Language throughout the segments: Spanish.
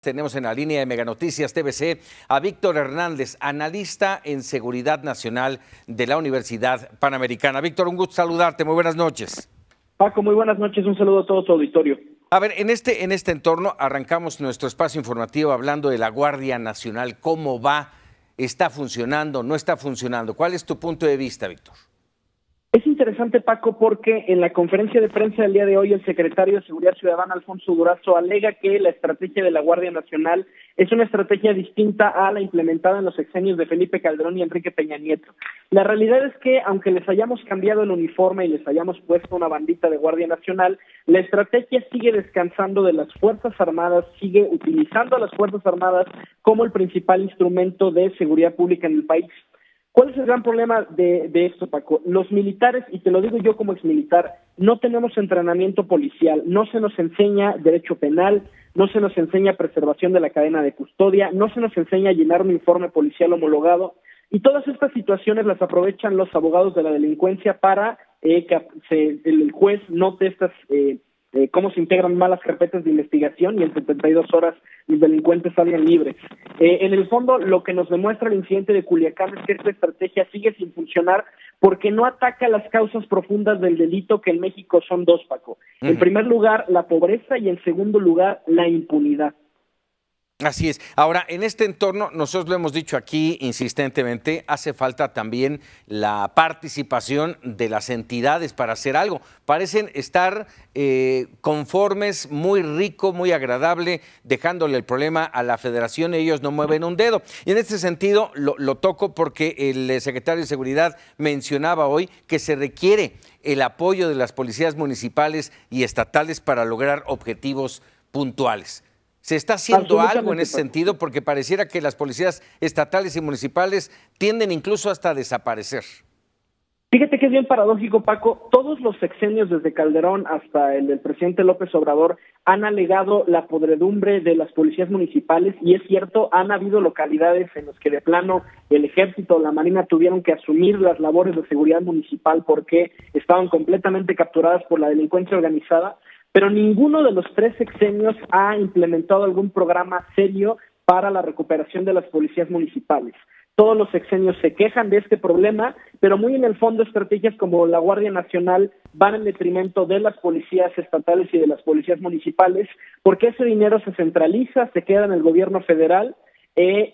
Tenemos en la línea de Mega Noticias TVC a Víctor Hernández, analista en seguridad nacional de la Universidad Panamericana. Víctor, un gusto saludarte, muy buenas noches. Paco, muy buenas noches, un saludo a todo tu auditorio. A ver, en este entorno arrancamos nuestro espacio informativo hablando de la Guardia Nacional. ¿Cómo va? ¿Está funcionando? ¿No está funcionando? ¿Cuál es tu punto de vista, Víctor? Es interesante, Paco, porque en la conferencia de prensa del día de hoy el secretario de Seguridad Ciudadana, Alfonso Durazo, alega que la estrategia de la Guardia Nacional es una estrategia distinta a la implementada en los sexenios de Felipe Calderón y Enrique Peña Nieto. La realidad es que, aunque les hayamos cambiado el uniforme y les hayamos puesto una bandita de Guardia Nacional, la estrategia sigue descansando de las Fuerzas Armadas, sigue utilizando a las Fuerzas Armadas como el principal instrumento de seguridad pública en el país. ¿Cuál es el gran problema de esto, Paco? Los militares, y te lo digo yo como exmilitar, no tenemos entrenamiento policial, no se nos enseña derecho penal, no se nos enseña preservación de la cadena de custodia, no se nos enseña a llenar un informe policial homologado, y todas estas situaciones las aprovechan los abogados de la delincuencia para que el juez note estas cómo se integran malas carpetas de investigación y en 72 horas los delincuentes salgan libres. En el fondo, lo que nos demuestra el incidente de Culiacán es que esta estrategia sigue sin funcionar porque no ataca las causas profundas del delito, que en México son dos, Paco. En primer lugar, la pobreza, y en segundo lugar, la impunidad. Así es. Ahora, en este entorno, nosotros lo hemos dicho aquí insistentemente, hace falta también la participación de las entidades para hacer algo. Parecen estar conformes, muy rico, muy agradable, dejándole el problema a la federación, ellos no mueven un dedo. Y en este sentido lo toco porque el secretario de Seguridad mencionaba hoy que se requiere el apoyo de las policías municipales y estatales para lograr objetivos puntuales. ¿Se está haciendo algo en ese sentido? Porque pareciera que las policías estatales y municipales tienden incluso hasta a desaparecer. Fíjate que es bien paradójico, Paco. Todos los sexenios, desde Calderón hasta el del presidente López Obrador, han alegado la podredumbre de las policías municipales, y es cierto, han habido localidades en las que de plano el ejército o la marina tuvieron que asumir las labores de seguridad municipal porque estaban completamente capturadas por la delincuencia organizada. Pero ninguno de los tres sexenios ha implementado algún programa serio para la recuperación de las policías municipales. Todos los sexenios se quejan de este problema, pero muy en el fondo estrategias como la Guardia Nacional van en detrimento de las policías estatales y de las policías municipales, porque ese dinero se centraliza, se queda en el gobierno federal,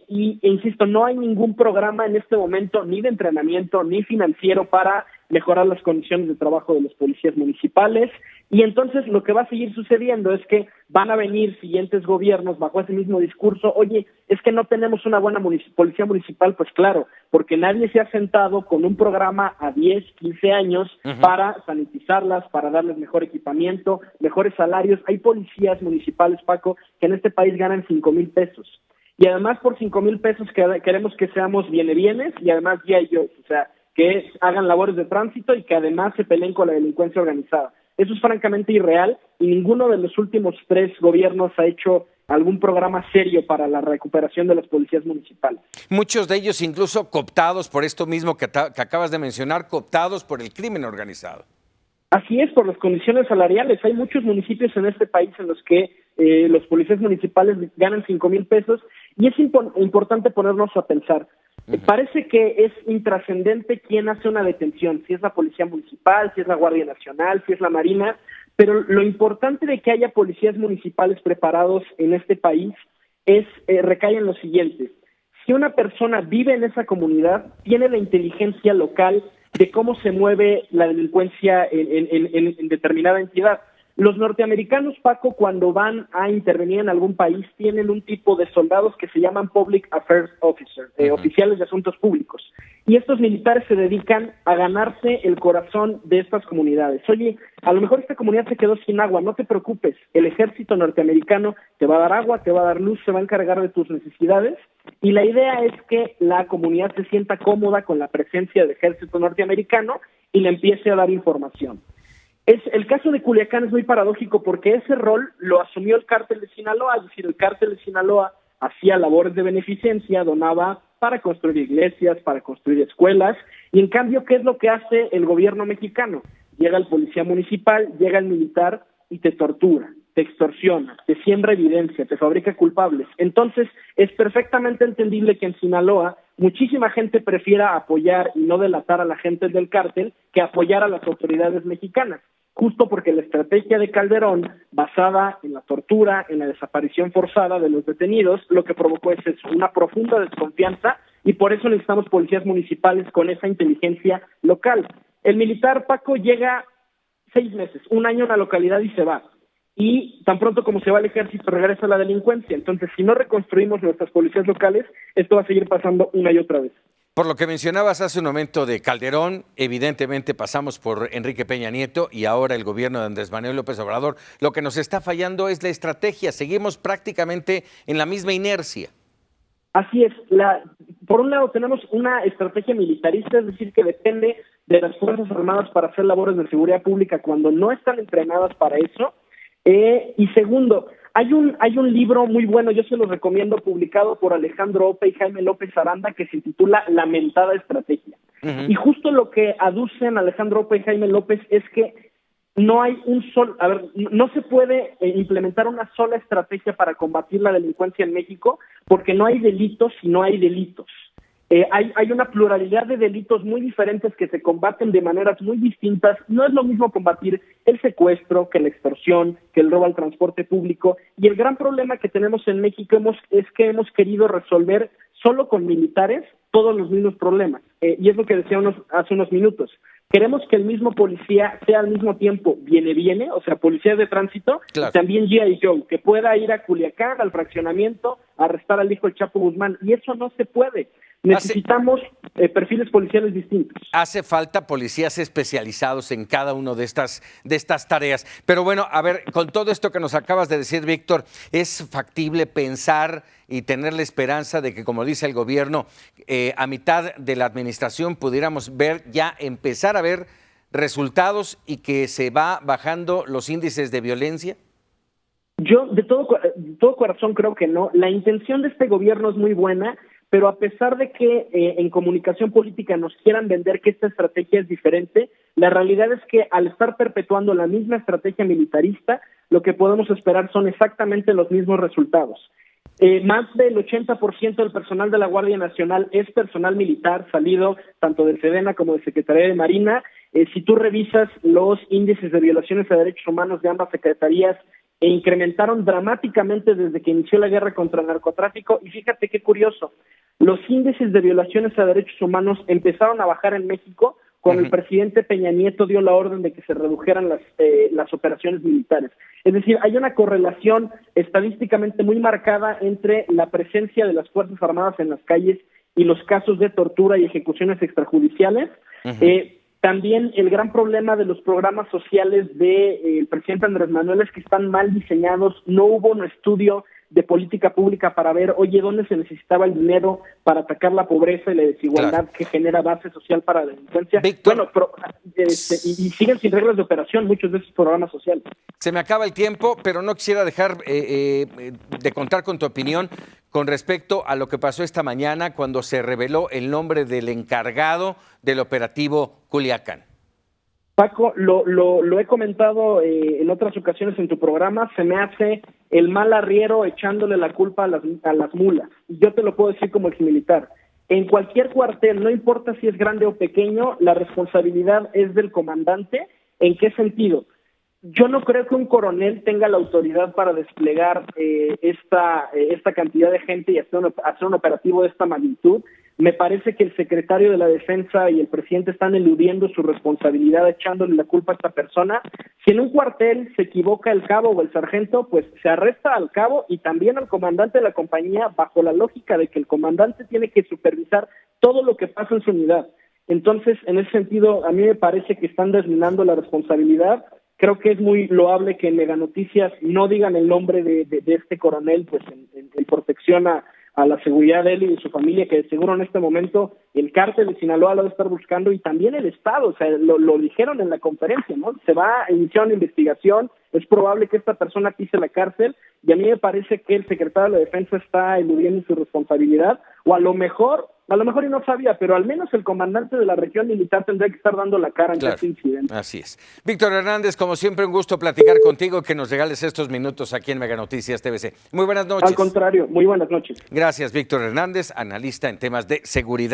insisto, no hay ningún programa en este momento, ni de entrenamiento, ni financiero, para mejorar las condiciones de trabajo de los policías municipales. Y entonces lo que va a seguir sucediendo es que van a venir siguientes gobiernos bajo ese mismo discurso: oye, es que no tenemos una buena policía municipal. Pues claro, porque nadie se ha sentado con un programa a 10, 15 años para sanitizarlas, para darles mejor equipamiento, mejores salarios. Hay policías municipales, Paco, que en este país ganan 5,000 pesos. Y además por 5,000 pesos queremos que seamos bienes y además GI Joes, o sea, que hagan labores de tránsito y que además se peleen con la delincuencia organizada. Eso es francamente irreal, y ninguno de los últimos tres gobiernos ha hecho algún programa serio para la recuperación de las policías municipales. Muchos de ellos incluso cooptados por esto mismo que acabas de mencionar, cooptados por el crimen organizado. Así es, por las condiciones salariales. Hay muchos municipios en este país en los que los policías municipales ganan 5,000 pesos, y es importante ponernos a pensar. Parece que es intrascendente quién hace una detención, si es la policía municipal, si es la Guardia Nacional, si es la Marina, pero lo importante de que haya policías municipales preparados en este país recae en lo siguiente: si una persona vive en esa comunidad, tiene la inteligencia local de cómo se mueve la delincuencia en determinada entidad. Los norteamericanos, Paco, cuando van a intervenir en algún país, tienen un tipo de soldados que se llaman Public Affairs Officers, oficiales de asuntos públicos. Y estos militares se dedican a ganarse el corazón de estas comunidades. Oye, a lo mejor esta comunidad se quedó sin agua, no te preocupes. El ejército norteamericano te va a dar agua, te va a dar luz, se va a encargar de tus necesidades. Y la idea es que la comunidad se sienta cómoda con la presencia del ejército norteamericano y le empiece a dar información. El caso de Culiacán es muy paradójico porque ese rol lo asumió el cártel de Sinaloa. Es decir, el cártel de Sinaloa hacía labores de beneficencia, donaba para construir iglesias, para construir escuelas, y en cambio, ¿qué es lo que hace el gobierno mexicano? Llega el policía municipal, llega el militar y te tortura. te extorsiona, te siembra evidencia, te fabrica culpables. Entonces, es perfectamente entendible que en Sinaloa muchísima gente prefiera apoyar y no delatar a la gente del cártel que apoyar a las autoridades mexicanas, justo porque la estrategia de Calderón, basada en la tortura, en la desaparición forzada de los detenidos, lo que provocó es eso, una profunda desconfianza, y por eso necesitamos policías municipales con esa inteligencia local. El militar, Paco, llega 6 meses, un año en la localidad y se va. Y tan pronto como se va el ejército, regresa la delincuencia. Entonces, si no reconstruimos nuestras policías locales, esto va a seguir pasando una y otra vez. Por lo que mencionabas hace un momento de Calderón, evidentemente pasamos por Enrique Peña Nieto y ahora el gobierno de Andrés Manuel López Obrador. Lo que nos está fallando es la estrategia. Seguimos prácticamente en la misma inercia. Así es. Por un lado tenemos una estrategia militarista, es decir, que depende de las Fuerzas Armadas para hacer labores de seguridad pública cuando no están entrenadas para eso. Y segundo, hay un libro muy bueno, yo se lo recomiendo, publicado por Alejandro Ope y Jaime López Aranda, que se titula Lamentada Estrategia. Y justo lo que aducen Alejandro Ope y Jaime López es que no hay no se puede implementar una sola estrategia para combatir la delincuencia en México, porque no hay delitos si no hay delitos. Hay una pluralidad de delitos muy diferentes que se combaten de maneras muy distintas. No es lo mismo combatir el secuestro que la extorsión, que el robo al transporte público. Y el gran problema que tenemos en México es que hemos querido resolver solo con militares todos los mismos problemas. Y es lo que decía hace unos minutos. Queremos que el mismo policía sea al mismo tiempo viene, o sea, policía de tránsito, claro, y también G.I. Joe, que pueda ir a Culiacán, al fraccionamiento, a arrestar al hijo del Chapo Guzmán. Y eso no se puede. Necesitamos perfiles policiales distintos. Hace falta policías especializados en cada una de estas tareas. Pero bueno, a ver, con todo esto que nos acabas de decir, Víctor, ¿es factible pensar y tener la esperanza de que, como dice el gobierno, a mitad de la administración pudiéramos empezar a ver resultados y que se va bajando los índices de violencia? Yo de todo corazón creo que no. La intención de este gobierno es muy buena, pero a pesar de que en comunicación política nos quieran vender que esta estrategia es diferente, la realidad es que al estar perpetuando la misma estrategia militarista, lo que podemos esperar son exactamente los mismos resultados. Más del 80% del personal de la Guardia Nacional es personal militar salido tanto del SEDENA como de Secretaría de Marina. Si tú revisas los índices de violaciones a derechos humanos de ambas secretarías, incrementaron dramáticamente desde que inició la guerra contra el narcotráfico. Y fíjate qué curioso, los índices de violaciones a derechos humanos empezaron a bajar en México cuando el presidente Peña Nieto dio la orden de que se redujeran las operaciones militares. Es decir, hay una correlación estadísticamente muy marcada entre la presencia de las Fuerzas Armadas en las calles y los casos de tortura y ejecuciones extrajudiciales. También el gran problema de los programas sociales del presidente Andrés Manuel es que están mal diseñados. No hubo un estudio de política pública para ver, oye, dónde se necesitaba el dinero para atacar la pobreza y la desigualdad que genera base social para la delincuencia. Víctor, bueno, y siguen sin reglas de operación muchos de esos programas sociales. Se me acaba el tiempo, pero no quisiera dejar de contar con tu opinión con respecto a lo que pasó esta mañana cuando se reveló el nombre del encargado del operativo Culiacán. Paco, lo he comentado en otras ocasiones en tu programa, se me hace el mal arriero echándole la culpa a las mulas. Y yo te lo puedo decir como exmilitar. En cualquier cuartel, no importa si es grande o pequeño, la responsabilidad es del comandante. ¿En qué sentido? Yo no creo que un coronel tenga la autoridad para desplegar esta cantidad de gente y hacer un operativo de esta magnitud. Me parece que el secretario de la Defensa y el presidente están eludiendo su responsabilidad, echándole la culpa a esta persona. Si en un cuartel se equivoca el cabo o el sargento, pues se arresta al cabo y también al comandante de la compañía, bajo la lógica de que el comandante tiene que supervisar todo lo que pasa en su unidad. Entonces, en ese sentido, a mí me parece que están deslinando la responsabilidad. Creo que es muy loable que en Mega Noticias no digan el nombre de este coronel, pues en protección a la seguridad de él y de su familia, que seguro en este momento el cártel de Sinaloa lo va a estar buscando, y también el Estado. O sea, lo dijeron en la conferencia, ¿no? Se va a iniciar una investigación, es probable que esta persona pise la cárcel, y a mí me parece que el secretario de la Defensa está eludiendo su responsabilidad, o a lo mejor A lo mejor y no sabía, pero al menos el comandante de la región militar tendría que estar dando la cara ante este incidente. Así es. Víctor Hernández, como siempre, un gusto platicar contigo, que nos regales estos minutos aquí en Mega Noticias TVC. Muy buenas noches. Al contrario, muy buenas noches. Gracias, Víctor Hernández, analista en temas de seguridad.